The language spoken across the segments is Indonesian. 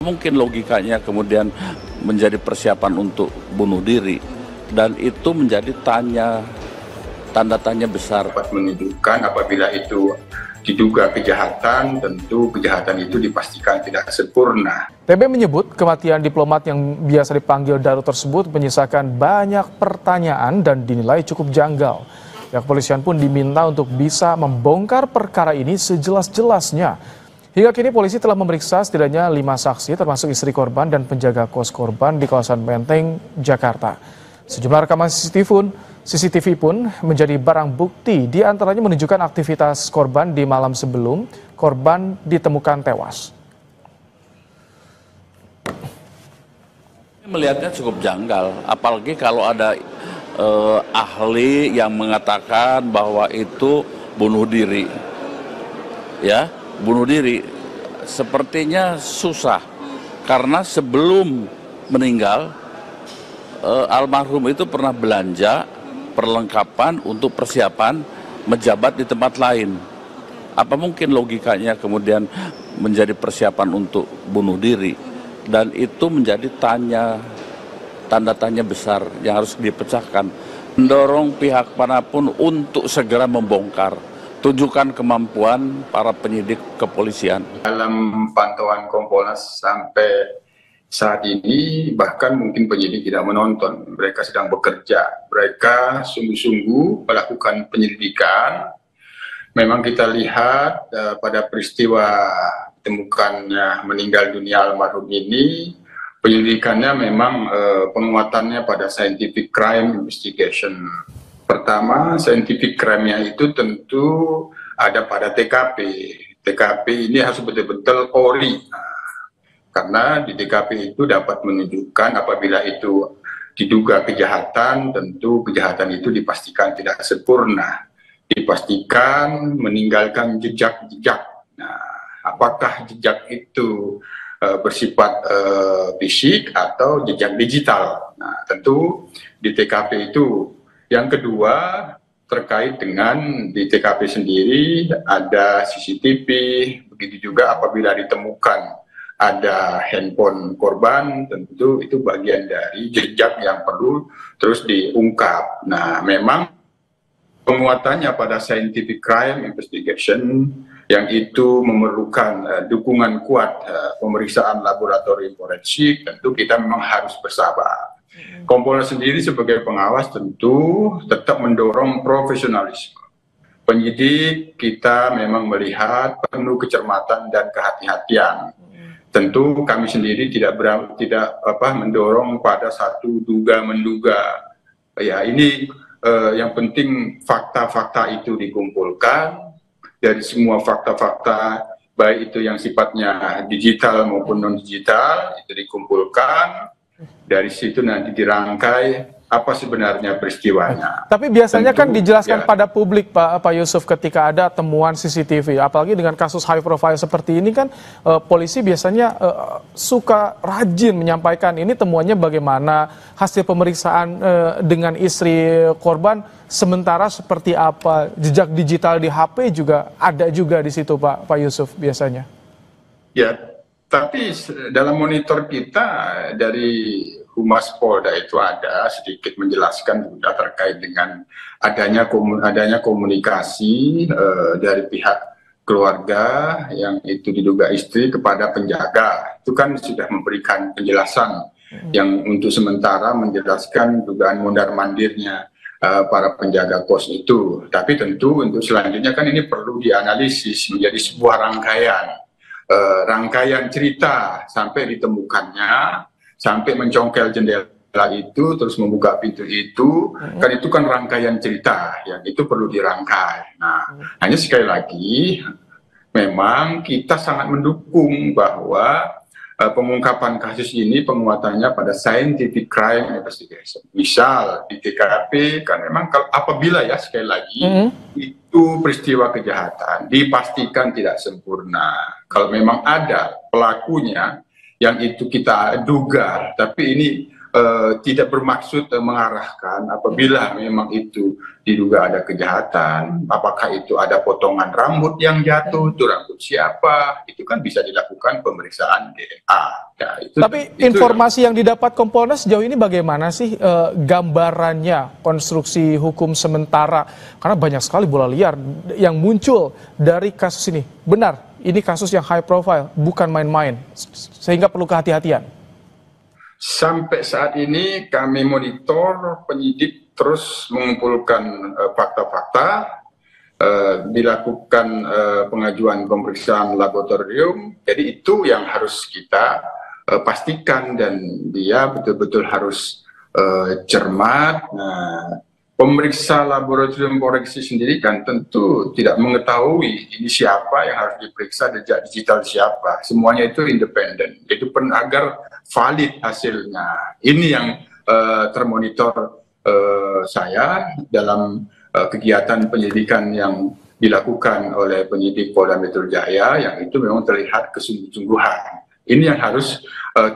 Mungkin logikanya kemudian menjadi persiapan untuk bunuh diri, dan itu menjadi tanda tanya besar. Dapat menunjukkan apabila itu diduga kejahatan, tentu kejahatan itu dipastikan tidak sempurna. TB menyebut kematian diplomat yang biasa dipanggil Daru tersebut menyisakan banyak pertanyaan dan dinilai cukup janggal. Pihak kepolisian pun diminta untuk bisa membongkar perkara ini sejelas-jelasnya. Hingga kini polisi telah memeriksa setidaknya 5 saksi termasuk istri korban dan penjaga kos korban di kawasan Menteng, Jakarta. Sejumlah rekaman CCTV pun menjadi barang bukti, di antaranya menunjukkan aktivitas korban di malam sebelum korban ditemukan tewas. Melihatnya cukup janggal, apalagi kalau ada ahli yang mengatakan bahwa itu bunuh diri. Ya, bunuh diri sepertinya susah, karena sebelum meninggal almarhum itu pernah belanja perlengkapan untuk persiapan menjabat di tempat lain. Apa mungkin logikanya kemudian menjadi persiapan untuk bunuh diri, dan itu menjadi tanda tanya besar yang harus dipecahkan. Mendorong pihak manapun untuk segera membongkar. Tunjukkan kemampuan para penyidik kepolisian. Dalam pantauan Kompolnas sampai saat ini, bahkan mungkin penyidik tidak menonton. Mereka sedang bekerja. Mereka sungguh-sungguh melakukan penyelidikan. Memang kita lihat pada peristiwa ditemukannya meninggal dunia almarhum ini, penyelidikannya memang penguatannya pada scientific crime investigation. Pertama, scientific crime-nya itu tentu ada pada TKP. TKP ini harus betul-betul ori. Karena di TKP itu dapat menunjukkan apabila itu diduga kejahatan, tentu kejahatan itu dipastikan tidak sempurna. Dipastikan meninggalkan jejak-jejak. Nah, apakah jejak itu bersifat fisik atau jejak digital? Nah, tentu di TKP itu. Yang kedua, terkait dengan di TKP sendiri ada CCTV, begitu juga apabila ditemukan ada handphone korban, tentu itu bagian dari jejak yang perlu terus diungkap. Nah, memang penguatannya pada scientific crime investigation yang itu memerlukan dukungan kuat pemeriksaan laboratorium forensik, tentu kita memang harus bersabar. Kompolnas sendiri sebagai pengawas tentu tetap mendorong profesionalisme. Penyidik kita memang melihat penuh kecermatan dan kehati-hatian. Tentu kami sendiri tidak mendorong pada satu duga-menduga. Ya, ini yang penting fakta-fakta itu dikumpulkan. Dari semua fakta-fakta, baik itu yang sifatnya digital maupun non-digital, itu dikumpulkan. Dari situ nanti dirangkai apa sebenarnya peristiwanya. Tapi biasanya kan dijelaskan ya, pada publik, Pak Yusuf, ketika ada temuan CCTV. Apalagi dengan kasus high profile seperti ini kan, polisi biasanya suka rajin menyampaikan ini temuannya bagaimana, hasil pemeriksaan dengan istri korban, sementara seperti apa, jejak digital di HP juga ada juga di situ, Pak Yusuf, biasanya. Ya, tapi dalam monitor kita dari Humas Polda itu ada sedikit menjelaskan juga terkait dengan adanya komunikasi dari pihak keluarga yang itu diduga istri kepada penjaga. Itu kan sudah memberikan penjelasan yang untuk sementara menjelaskan dugaan mondar-mandirnya para penjaga kos itu. Tapi tentu untuk selanjutnya kan ini perlu dianalisis menjadi sebuah rangkaian cerita sampai ditemukannya, sampai mencongkel jendela itu, terus membuka pintu itu, kan itu kan rangkaian cerita yang itu perlu dirangkai. Nah, hanya sekali lagi, memang kita sangat mendukung bahwa pengungkapan kasus ini penguatannya pada scientific crime investigation. Misal di TKP kan memang apabila ya sekali lagi itu peristiwa kejahatan dipastikan tidak sempurna. Kalau memang ada pelakunya yang itu kita duga, tapi ini tidak bermaksud mengarahkan apabila memang itu diduga ada kejahatan, apakah itu ada potongan rambut yang jatuh, itu rambut siapa, itu kan bisa dilakukan pemeriksaan DNA. Ya, Tapi informasi yang didapat Kompolnas sejauh ini bagaimana sih gambarannya konstruksi hukum sementara? Karena banyak sekali bola liar yang muncul dari kasus ini. Benar, ini kasus yang high profile, bukan main-main, sehingga perlu kehati-hatian. Sampai saat ini kami monitor, penyidik terus mengumpulkan fakta-fakta, dilakukan pengajuan pemeriksaan laboratorium. Jadi itu yang harus kita pastikan, dan dia betul-betul harus cermat. Nah, pemeriksa laboratorium forensik sendiri kan tentu tidak mengetahui ini siapa yang harus diperiksa, jejak digital siapa. Semuanya itu independen. Itu pun agar valid hasilnya. Ini yang termonitor saya dalam kegiatan penyelidikan yang dilakukan oleh penyidik Polda Metro Jaya, yang itu memang terlihat kesungguh-sungguhan. Ini yang harus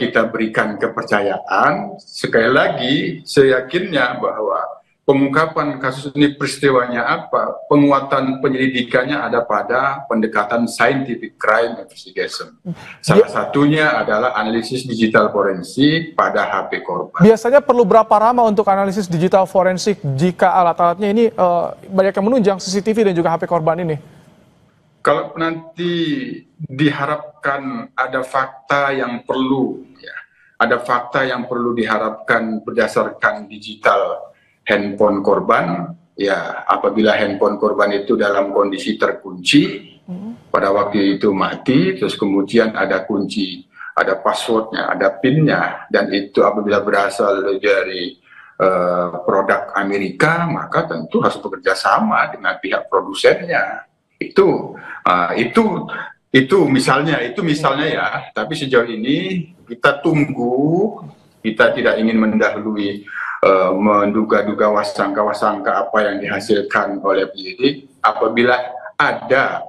kita berikan kepercayaan. Sekali lagi, saya yakinnya bahwa pengungkapan kasus ini peristiwanya apa, penguatan penyelidikannya ada pada pendekatan scientific crime investigation. Salah satunya adalah analisis digital forensik pada HP korban. Biasanya perlu berapa lama untuk analisis digital forensik jika alat-alatnya ini banyak yang menunjang CCTV dan juga HP korban ini? Kalau nanti diharapkan ada fakta yang perlu, ya, ada fakta yang perlu diharapkan berdasarkan digital handphone korban, ya apabila handphone korban itu dalam kondisi terkunci, pada waktu itu mati, terus kemudian ada kunci, ada passwordnya, ada pinnya, dan itu apabila berasal dari produk Amerika, maka tentu harus bekerja sama dengan pihak produsennya. Itu misalnya ya, tapi sejauh ini kita tunggu, kita tidak ingin mendahului menduga-duga wasangka-wasangka apa yang dihasilkan oleh penyidik. Apabila ada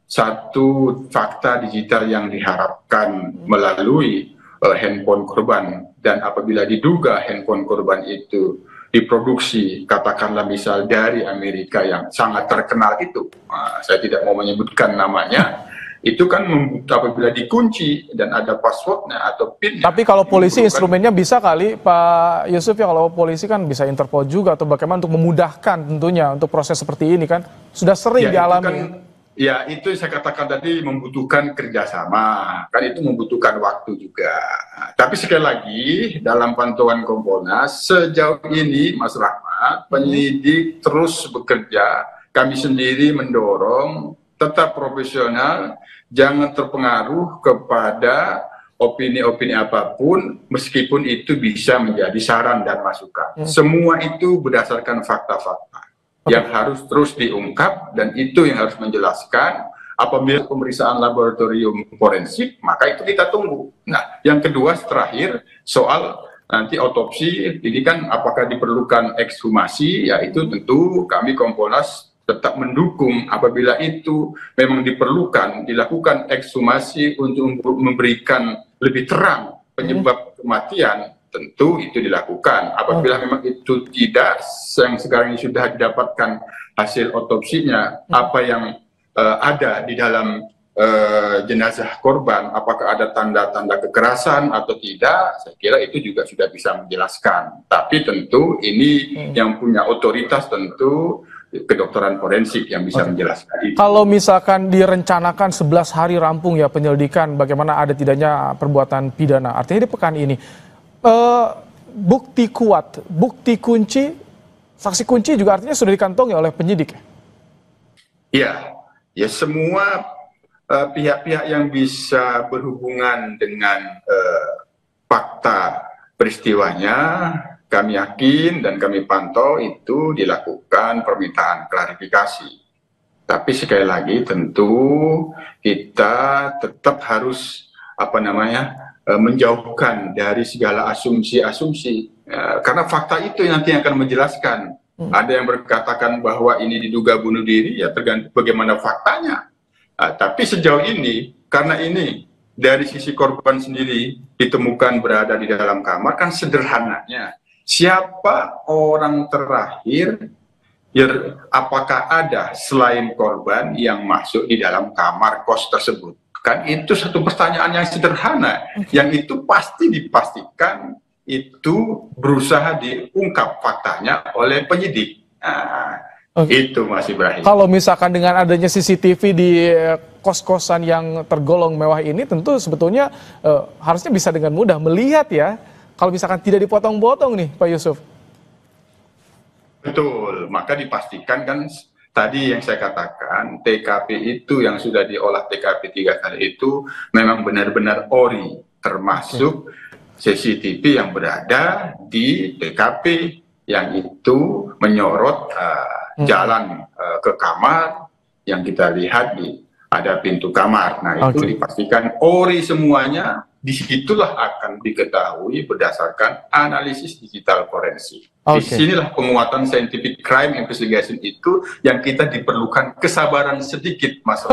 satu fakta digital yang diharapkan melalui handphone korban, dan apabila diduga handphone korban itu diproduksi, katakanlah misal dari Amerika yang sangat terkenal itu, saya tidak mau menyebutkan namanya, itu kan apabila dikunci dan ada passwordnya atau PIN. Tapi kalau polisi instrumennya bisa kali Pak Yusuf, ya kalau polisi kan bisa Interpol juga atau bagaimana untuk memudahkan tentunya untuk proses seperti ini kan sudah sering dialami. Ya itu saya katakan tadi membutuhkan kerjasama, kan itu membutuhkan waktu juga. Tapi sekali lagi dalam pantauan Kompolnas sejauh ini Mas Rahmat, penyidik terus bekerja, kami sendiri mendorong tetap profesional, jangan terpengaruh kepada opini-opini apapun, meskipun itu bisa menjadi saran dan masukan. Semua itu berdasarkan fakta-fakta yang harus terus diungkap, dan itu yang harus menjelaskan. Apabila pemeriksaan laboratorium forensik, maka itu kita tunggu. Nah, yang kedua terakhir soal nanti otopsi, ini kan apakah diperlukan ekshumasi, ya itu tentu kami Kompolnas tetap mendukung apabila itu memang diperlukan, dilakukan ekshumasi untuk memberikan lebih terang penyebab kematian, tentu itu dilakukan. Apabila memang itu tidak, yang sekarang ini sudah didapatkan hasil otopsinya, apa yang ada di dalam jenazah korban, apakah ada tanda-tanda kekerasan atau tidak, saya kira itu juga sudah bisa menjelaskan. Tapi tentu ini yang punya otoritas tentu kedokteran forensik yang bisa menjelaskan itu. Kalau misalkan direncanakan 11 hari rampung ya penyelidikan bagaimana ada tidaknya perbuatan pidana, artinya di pekan ini bukti kuat, bukti kunci, saksi kunci juga artinya sudah dikantongi oleh penyidik. Iya, ya semua pihak-pihak yang bisa berhubungan dengan fakta peristiwanya, kami yakin dan kami pantau itu dilakukan permintaan klarifikasi. Tapi sekali lagi tentu kita tetap harus menjauhkan dari segala asumsi-asumsi, karena fakta itu nanti akan menjelaskan. Ada yang berkatakan bahwa ini diduga bunuh diri, ya tergantung bagaimana faktanya. Tapi sejauh ini karena ini dari sisi korban sendiri ditemukan berada di dalam kamar, kan sederhananya siapa orang terakhir, ya, apakah ada selain korban yang masuk di dalam kamar kos tersebut? Kan itu satu pertanyaan yang sederhana, yang itu pasti dipastikan itu berusaha diungkap faktanya oleh penyidik. Nah, itu Mas Ibrahim. Kalau misalkan dengan adanya CCTV di kos-kosan yang tergolong mewah ini, tentu sebetulnya harusnya bisa dengan mudah melihat ya, kalau misalkan tidak dipotong-potong nih Pak Yusuf. Betul, maka dipastikan kan tadi yang saya katakan, TKP itu yang sudah diolah TKP 3 kali itu memang benar-benar ori, termasuk CCTV yang berada di TKP yang itu menyorot jalan ke kamar yang kita lihat ada pintu kamar. Nah, itu dipastikan ori semuanya. Disitulah akan diketahui berdasarkan analisis digital forensik. Disinilah penguatan scientific crime investigation itu yang kita diperlukan kesabaran sedikit, Mas.